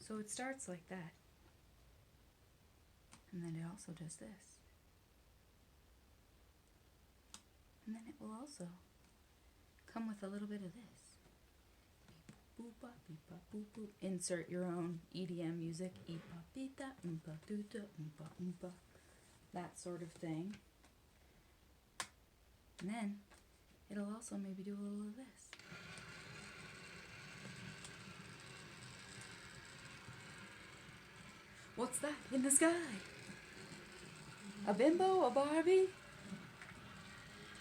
So it starts like that. And then it also does this. And then it will also come with a little bit of this. Beep, boop, bop, beep, bop, boop, boop. Insert your own EDM music. That sort of thing. And then it'll also maybe do a little of this. What's that in the sky? A bimbo? A Barbie?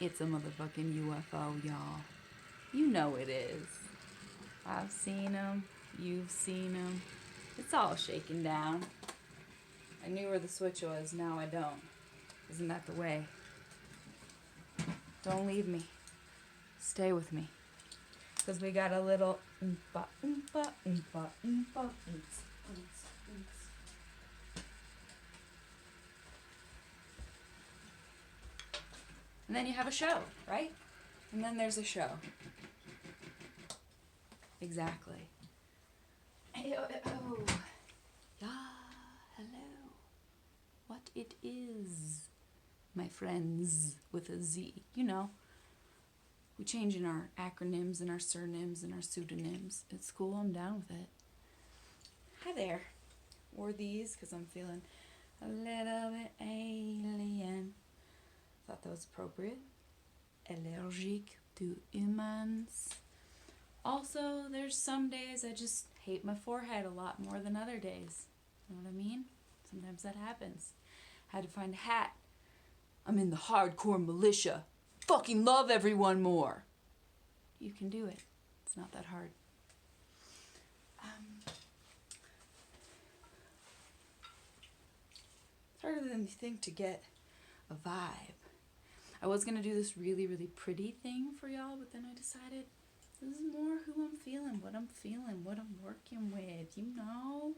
It's a motherfucking UFO, y'all. You know it is. I've seen them. You've seen them. It's all shaken down. I knew where the switch was. Now I don't. Isn't that the way? Don't leave me. Stay with me. Because we got a little oompa, oompa, oompa, oompa, oomps, oomps, oomps. And then you have a show, right? And then there's a show. Exactly. Oh. Yeah, hello. What it is, my friends with a Z. You know, we change in our acronyms and our surnames and our pseudonyms. It's cool, I'm down with it. Hi there. Or these, because I'm feeling a little bit alien. Thought that was appropriate. Allergic to humans. Also, there's some days I just hate my forehead a lot more than other days. You know what I mean? Sometimes that happens. Had to find a hat. I'm in the hardcore militia. Fucking love everyone more. You can do it. It's not that hard. It's harder than you think to get a vibe. I was going to do this really, really pretty thing for y'all, but then I decided this is more who I'm feeling, what I'm working with, you know?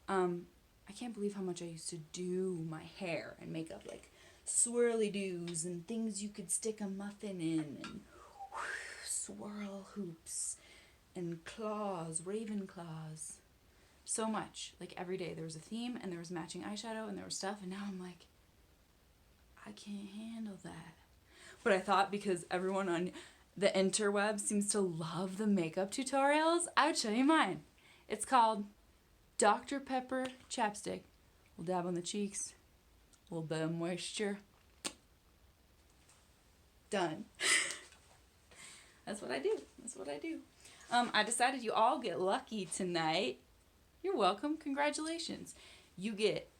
I can't believe how much I used to do my hair and makeup, like swirly doos and things you could stick a muffin in and swirl hoops and claws, raven claws. So much. Like every day there was a theme and there was matching eyeshadow and there was stuff, and now I'm like, I can't handle that. But I thought because everyone on the interweb seems to love the makeup tutorials, I would show you mine. It's called Dr. Pepper Chapstick. We'll dab on the cheeks. A little bit of moisture. Done. That's what I do. I decided you all get lucky tonight. You're welcome. Congratulations. You get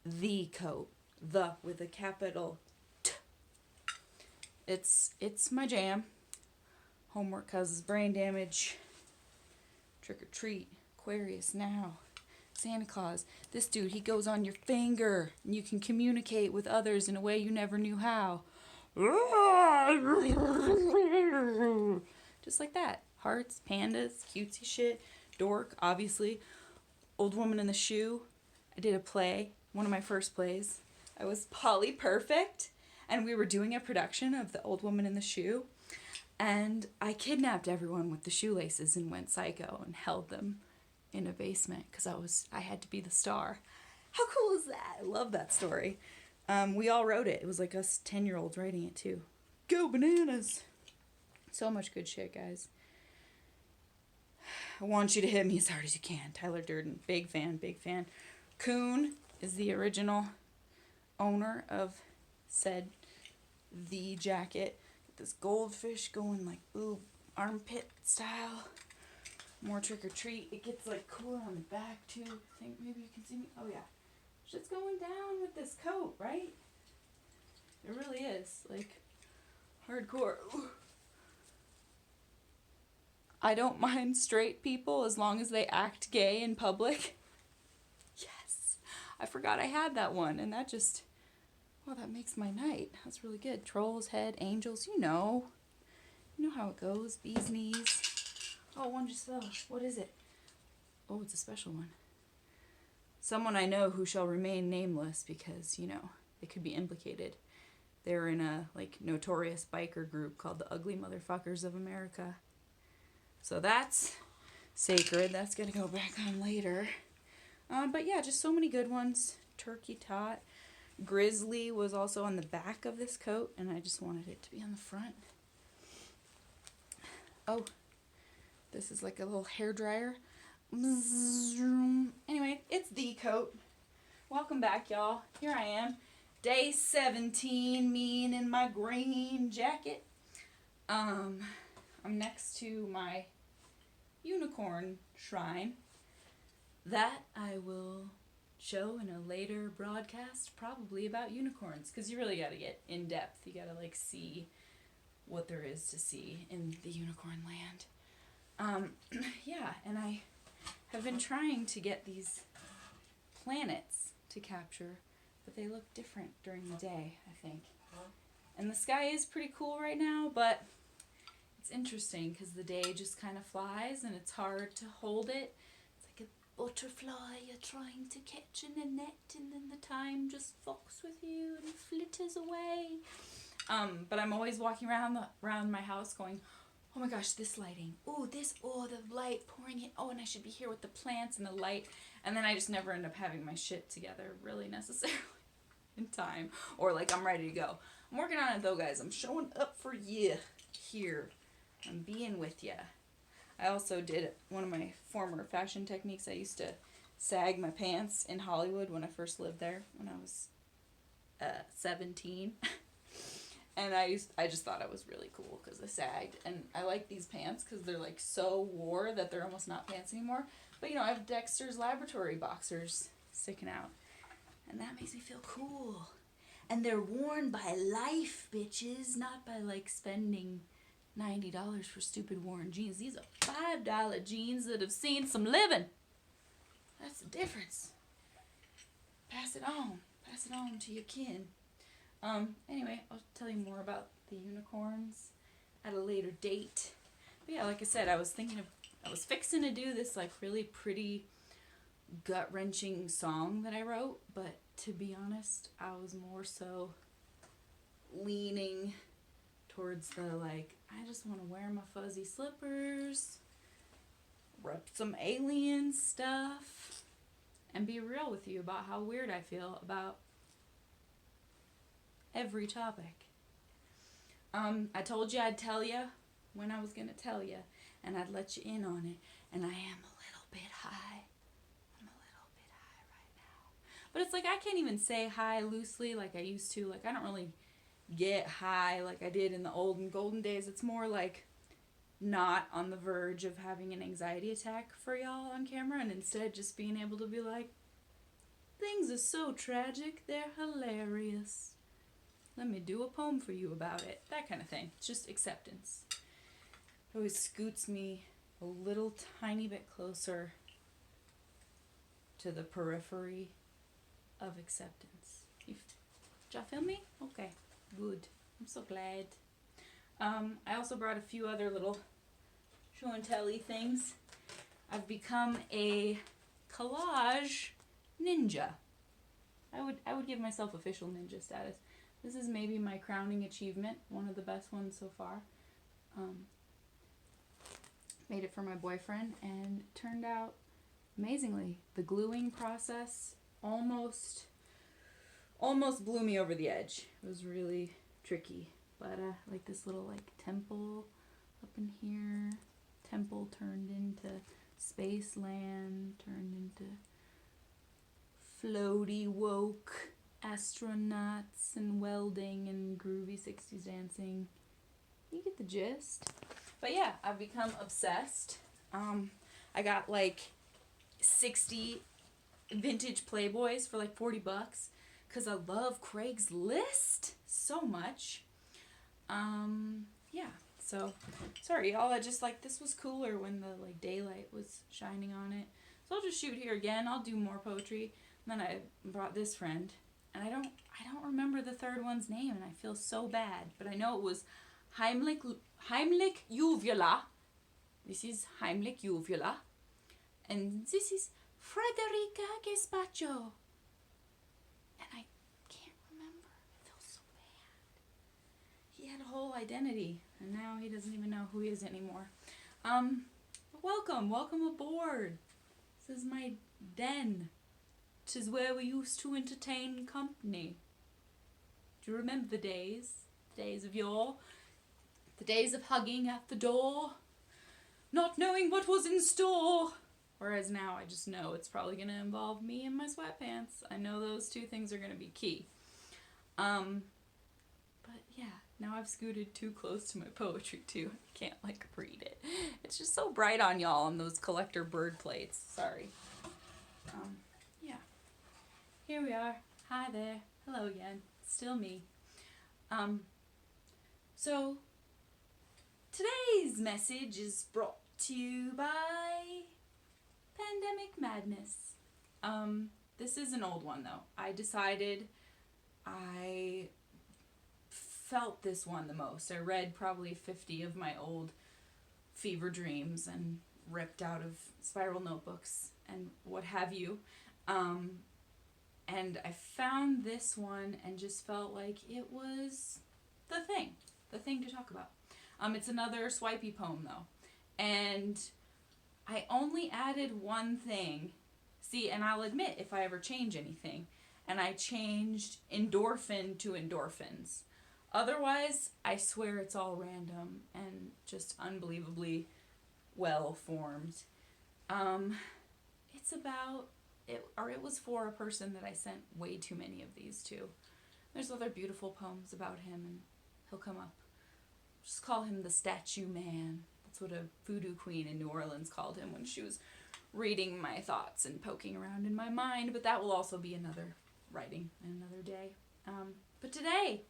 the coat. The with a capital T. It's my jam. Homework causes brain damage. Trick or treat. Aquarius now. Santa Claus. This dude, he goes on your finger. And you can communicate with others in a way you never knew how. Just like that. Hearts, pandas, cutesy shit. Dork, obviously. Old Woman in the Shoe. I did a play. One of my first plays. I was Polly Perfect, and we were doing a production of The Old Woman in the Shoe, and I kidnapped everyone with the shoelaces and went psycho and held them in a basement because I had to be the star. How cool is that? I love that story. We all wrote it. It was like us 10-year-olds writing it too. Go bananas! So much good shit, guys. I want you to hit me as hard as you can. Tyler Durden, big fan. Coon is the original owner of said the jacket. Get this goldfish going like ooh, armpit style. More trick or treat. It gets like cooler on the back too. I think maybe you can see me. Oh yeah. Shit's going down with this coat, right? It really is. Like hardcore. Ooh. I don't mind straight people as long as they act gay in public. Yes. I forgot I had that one, and that just, well, that makes my night. That's really good. Trolls, head, angels, you know. You know how it goes. Bees knees. Oh, one just fell. What is it? Oh, it's a special one. Someone I know who shall remain nameless because, you know, they could be implicated. They're in a, like, notorious biker group called the Ugly Motherfuckers of America. So that's Sacred. That's going to go back on later. But yeah, just so many good ones. Turkey Tot. Grizzly was also on the back of this coat, and I just wanted it to be on the front. Oh, this is like a little hair dryer. Anyway, it's the coat. Welcome back, y'all. Here I am. Day 17, me in my green jacket. I'm next to my unicorn shrine. That I will show in a later broadcast, probably about unicorns, because you really got to get in depth. You got to like see what there is to see in the unicorn land. Yeah, and I have been trying to get these planets to capture, but they look different during the day, I think. And the sky is pretty cool right now, but it's interesting because the day just kind of flies and it's hard to hold it. It's like a butterfly you're trying to catch in a net, and then the time just fucks with you and flitters away. But I'm always walking around my house going, oh my gosh, this lighting. Oh, the light pouring in. Oh, and I should be here with the plants and the light. And then I just never end up having my shit together really necessarily in time. Or like I'm ready to go. I'm working on it though, guys. I'm showing up for you here. I'm being with you. I also did one of my former fashion techniques. I used to sag my pants in Hollywood when I first lived there when I was 17. And I just thought it was really cool because I sagged. And I like these pants because they're like so wore that they're almost not pants anymore. But you know, I have Dexter's Laboratory boxers sticking out. And that makes me feel cool. And they're worn by life, bitches. Not by like spending $90 for stupid worn jeans. These are $5 jeans that have seen some living. That's the difference. Pass it on. Pass it on to your kin. Anyway, I'll tell you more about the unicorns at a later date. But yeah, like I said, I was fixing to do this like really pretty gut-wrenching song that I wrote, but to be honest, I was more so leaning towards the like, I just want to wear my fuzzy slippers, rep some alien stuff, and be real with you about how weird I feel about every topic. I told you I'd tell you when I was going to tell you, and I'd let you in on it, and I am a little bit high. I'm a little bit high right now. But it's like I can't even say high loosely like I used to. Like I don't really get high like I did in the old and golden days. It's more like not on the verge of having an anxiety attack for y'all on camera, and instead just being able to be like, things are so tragic, they're hilarious. Let me do a poem for you about it. That kind of thing. It's just acceptance. It always scoots me a little tiny bit closer to the periphery of acceptance. Did y'all feel me? Okay, good. I'm so glad. I also brought a few other little show and telly things. I've become a collage ninja. I would give myself official ninja status. This is maybe my crowning achievement, one of the best ones so far. Made it for my boyfriend, and it turned out amazingly. The gluing process almost blew me over the edge. It was really tricky, but like this little like temple up in here, temple turned into space land, turned into floaty woke astronauts and welding and groovy 60s dancing. You get the gist. But yeah, I've become obsessed. I got like 60 vintage Playboys for like $40 because I love Craigslist so much. Yeah, so sorry y'all, I just like this was cooler when the like daylight was shining on it. So I'll just shoot here again. I'll do more poetry. And then I brought this friend, and I don't remember the third one's name, and I feel so bad, but I know it was Heimlich Uvula. This is Heimlich Uvula. And this is Frederica Gaspacho. And I can't remember. I feel so bad. He had a whole identity, and now he doesn't even know who he is anymore. welcome aboard. This is my den. 'Tis where we used to entertain company. Do you remember the days? The days of yore? The days of hugging at the door? Not knowing what was in store? Whereas now I just know it's probably going to involve me in my sweatpants. I know those two things are going to be key. But yeah, now I've scooted too close to my poetry too. I can't read it. It's just so bright on y'all on those collector bird plates. Sorry. Yeah. Here we are. Hi there. Hello again. Still me. So today's message is brought to you by Pandemic Madness. This is an old one though. I decided I felt this one the most. I read probably 50 of my old fever dreams and ripped out of spiral notebooks and what have you. And I found this one and just felt like it was the thing to talk about. It's another swipey poem though. And I only added one thing. See, and I'll admit if I ever change anything. And I changed endorphin to endorphins. Otherwise, I swear it's all random and just unbelievably well formed. It's about it, or it was for a person that I sent way too many of these to. There's other beautiful poems about him, and he'll come up. Just call him the Statue Man. That's what a voodoo queen in New Orleans called him when she was reading my thoughts and poking around in my mind. But that will also be another writing another day. But today,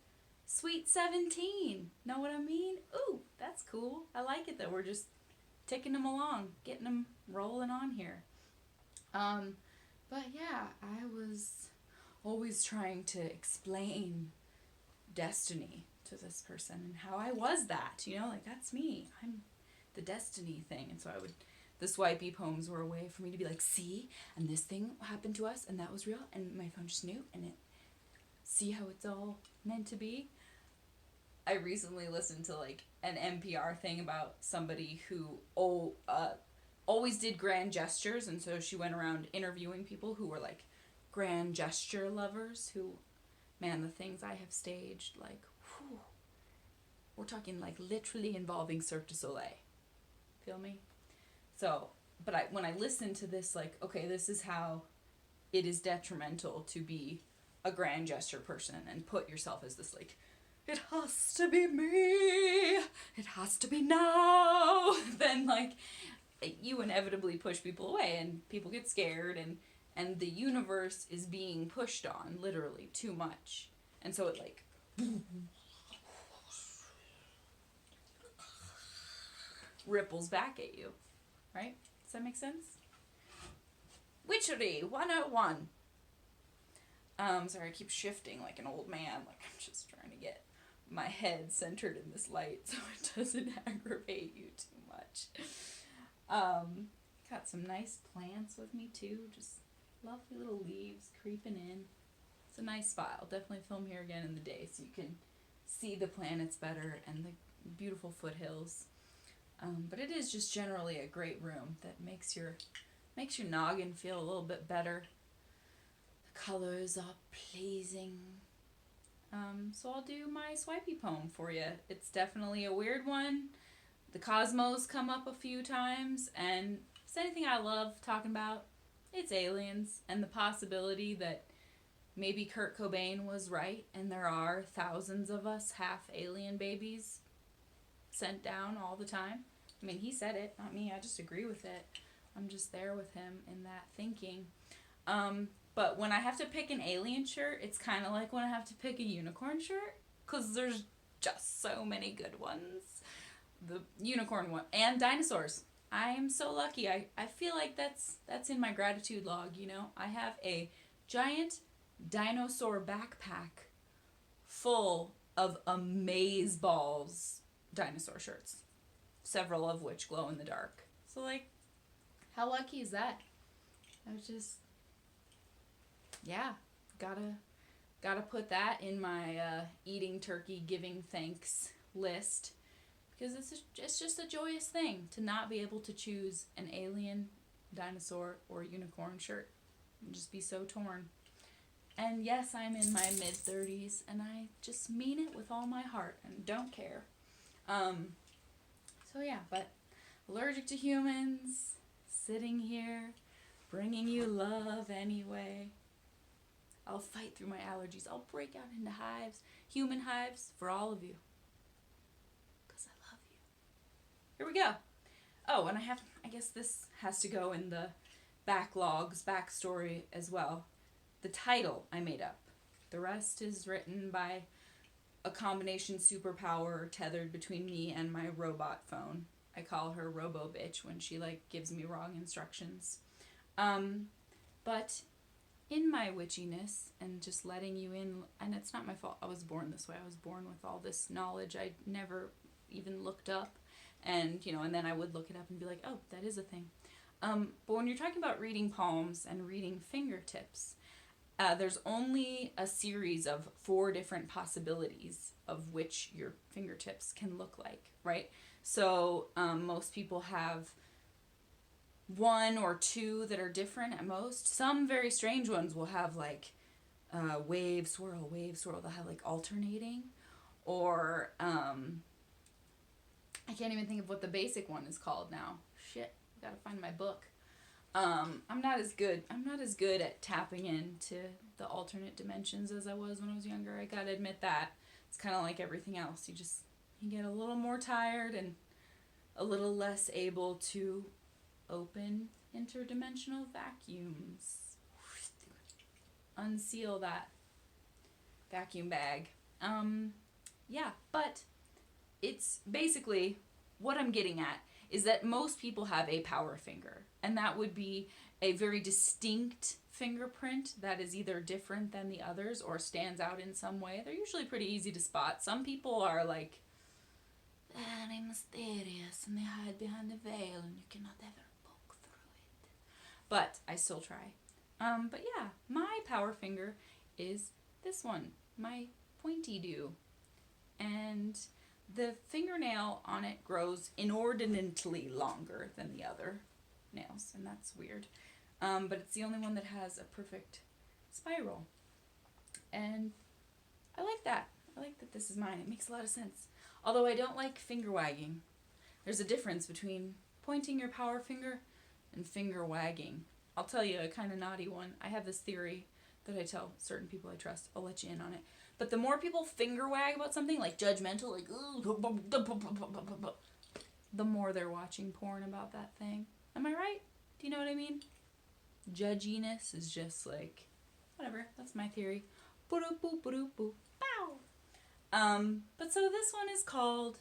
Sweet 17. Know what I mean? Ooh, that's cool. I like it that we're just ticking them along, getting them rolling on here. But yeah, I was always trying to explain destiny to this person and how I was that, that's me. I'm the destiny thing. And so the swipey poems were a way for me to be like, see, and this thing happened to us and that was real and my phone just knew and see how it's all meant to be. I recently listened to an NPR thing about somebody who always did grand gestures, and so she went around interviewing people who were grand gesture lovers who, man, the things I have staged, whew, we're talking literally involving Cirque du Soleil. Feel me? So, but when I listened to this, okay, this is how it is detrimental to be a grand gesture person and put yourself as this it has to be me, it has to be now, then you inevitably push people away and people get scared and the universe is being pushed on literally too much, and so it ripples back at you, right? Does that make sense? Witchery 101. Sorry, I keep shifting like an old man. I'm just trying to get my head centered in this light so it doesn't aggravate you too much. Got some nice plants with me too. Just lovely little leaves creeping in. It's a nice spot. I'll definitely film here again in the day so you can see the planets better and the beautiful foothills. But it is just generally a great room that makes your noggin feel a little bit better. The colors are pleasing. So I'll do my swipey poem for you. It's definitely a weird one. The cosmos come up a few times, and if it's anything I love talking about, it's aliens and the possibility that maybe Kurt Cobain was right and there are thousands of us half alien babies sent down all the time. I mean, he said it, not me. I just agree with it. I'm just there with him in that thinking. But when I have to pick an alien shirt, it's kind of like when I have to pick a unicorn shirt, because there's just so many good ones. The unicorn one and dinosaurs. I am so lucky. I feel like that's in my gratitude log, I have a giant dinosaur backpack full of amazeballs dinosaur shirts, several of which glow in the dark. So how lucky is that? I was just, yeah, gotta put that in my eating turkey giving thanks list, Because it's just a joyous thing to not be able to choose an alien, dinosaur, or unicorn shirt. And just be so torn. And yes, I'm in my mid-30s, and I just mean it with all my heart and don't care. So yeah, but allergic to humans, sitting here, bringing you love anyway. I'll fight through my allergies. I'll break out into hives, human hives, for all of you. Because I love you. Here we go. Oh, and I guess this has to go in the backstory as well. The title I made up. The rest is written by a combination superpower tethered between me and my robot phone. I call her Robo Bitch when she gives me wrong instructions. But in my witchiness and just letting you in, and it's not my fault. I was born this way. I was born with all this knowledge I never even looked up. And, and then I would look it up and be like, oh, that is a thing. But when you're talking about reading palms and reading fingertips, there's only a series of 4 different possibilities of which your fingertips can look like, right? So most people have 1 or 2 that are different at most. Some very strange ones will have wave, swirl. They'll have alternating. Or I can't even think of what the basic one is called now. Shit, gotta find my book. I'm not as good at tapping into the alternate dimensions as I was when I was younger. I gotta admit that. It's kind of like everything else. You get a little more tired and a little less able to open interdimensional vacuums. Unseal that vacuum bag. Yeah, but it's basically what I'm getting at is that most people have a power finger, and that would be a very distinct fingerprint that is either different than the others or stands out in some way. They're usually pretty easy to spot. Some people are they're mysterious and they hide behind a veil and you cannot ever poke through it. But I still try. But yeah, my power finger is this one, my pointy-do. And the fingernail on it grows inordinately longer than the other nails, and that's weird. But it's the only one that has a perfect spiral. And I like that. I like that this is mine. It makes a lot of sense. Although I don't like finger wagging. There's a difference between pointing your power finger and finger wagging. I'll tell you a kind of naughty one. I have this theory that I tell certain people I trust. I'll let you in on it. But the more people finger wag about something, judgmental, the more they're watching porn about that thing. Am I right? Do you know what I mean? Judginess is just whatever. That's my theory. Pow! But so this one is called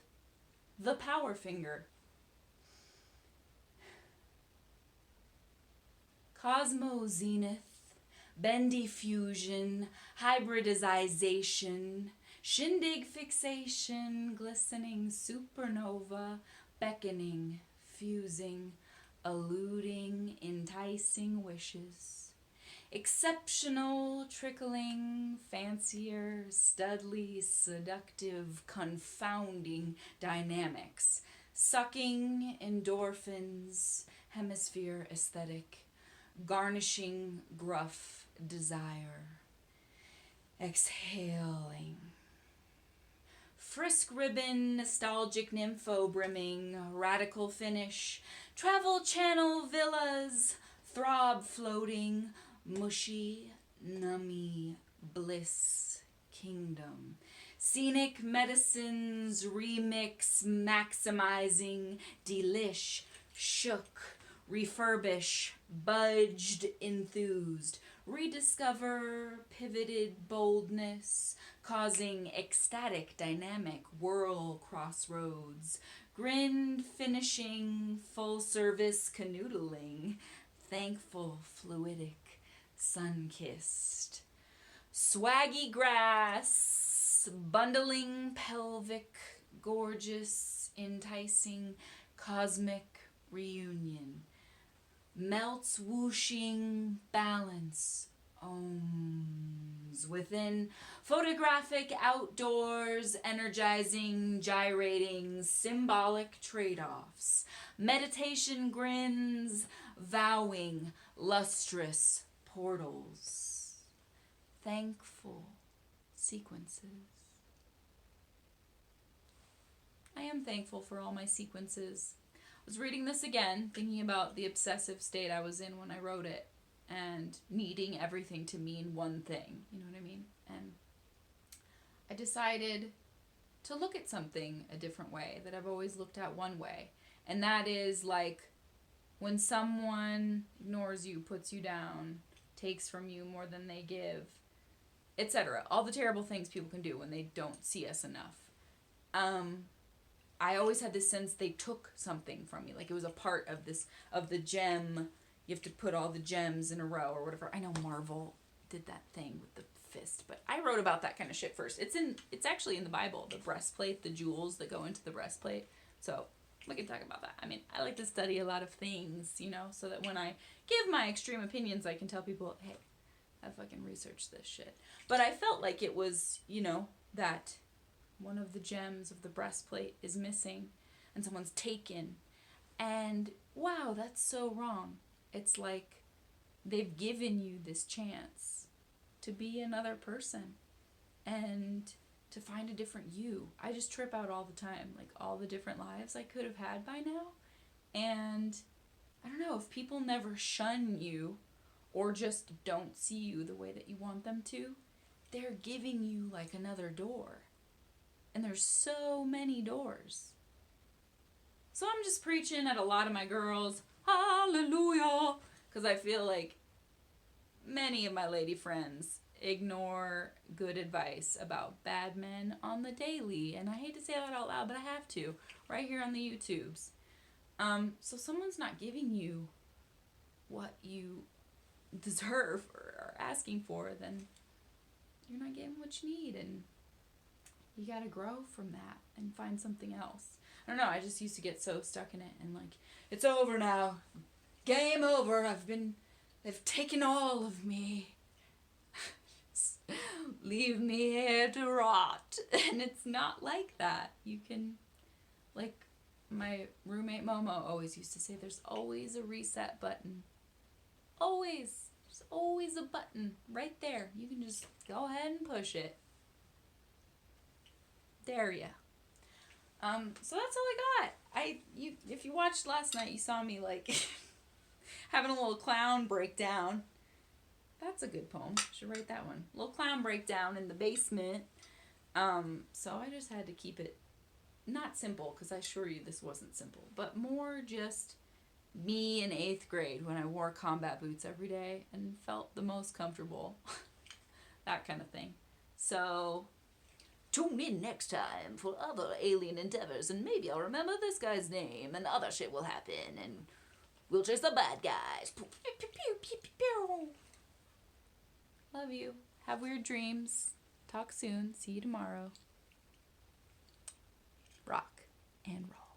the Power Finger. Cosmozenith, bendy fusion, hybridization, shindig fixation, glistening supernova, beckoning, fusing, eluding, enticing wishes. Exceptional, trickling, fancier, studly, seductive, confounding dynamics. Sucking, endorphins, hemisphere aesthetic. Garnishing, gruff, desire. Exhaling. Frisk ribbon, nostalgic nympho brimming, radical finish, travel channel villas, throb floating, mushy, nummy, bliss, kingdom. Scenic medicines, remix, maximizing, delish, shook, refurbish, budged, enthused, rediscover, pivoted boldness, causing ecstatic, dynamic, whirl, crossroads, grinned, finishing, full service, canoodling, thankful, fluidic, sun-kissed, swaggy grass, bundling, pelvic, gorgeous, enticing, cosmic reunion, melts, whooshing, balance, om. zones within photographic outdoors, energizing, gyrating, symbolic trade-offs, meditation grins, vowing, lustrous portals, thankful sequences. I am thankful for all my sequences. I was reading this again, thinking about the obsessive state I was in when I wrote it, and needing everything to mean one thing, you know what I mean? And I decided to look at something a different way that I've always looked at one way. And that is like when someone ignores you, puts you down, takes from you more than they give, etc. All the terrible things people can do when they don't see us enough. I always had this sense they took something from me. Like it was a part of this, of the gem. You have to put all the gems in a row or whatever. I know Marvel did that thing with the fist, but I wrote about that kind of shit first. It's actually in the Bible, the breastplate, the jewels that go into the breastplate. So we can talk about that. I mean, I like to study a lot of things, you know, so that when I give my extreme opinions, I can tell people, hey, I fucking researched this shit. But I felt like it was, you know, that one of the gems of the breastplate is missing and someone's taken. And wow, that's so wrong. It's like they've given you this chance to be another person and to find a different you. I just trip out all the time, like all the different lives I could have had by now. And I don't know, if people never shun you or just don't see you the way that you want them to, they're giving you like another door. And there's so many doors. So I'm just preaching at a lot of my girls, hallelujah, because I feel like many of my lady friends ignore good advice about bad men on the daily. And I hate to say that out loud, but I have to, right here on the YouTubes. So someone's not giving you what you deserve or are asking for, then you're not getting what you need, and you gotta grow from that and find something else. I don't know, I just used to get so stuck in it and like, it's over now. Game over. They've taken all of me. Leave me here to rot. And it's not like that. You can, like my roommate Momo always used to say, there's always a reset button. Always. There's always a button right there. You can just go ahead and push it. There ya. So that's all I got. If you watched last night, you saw me like having a little clown breakdown. That's a good poem. Should write that one. Little clown breakdown in the basement. So I just had to keep it not simple, because I assure you this wasn't simple, but more just me in 8th grade when I wore combat boots every day and felt the most comfortable. That kind of thing. So tune in next time for other alien endeavors, and maybe I'll remember this guy's name, and other shit will happen, and we'll chase the bad guys. Love you. Have weird dreams. Talk soon. See you tomorrow. Rock and roll.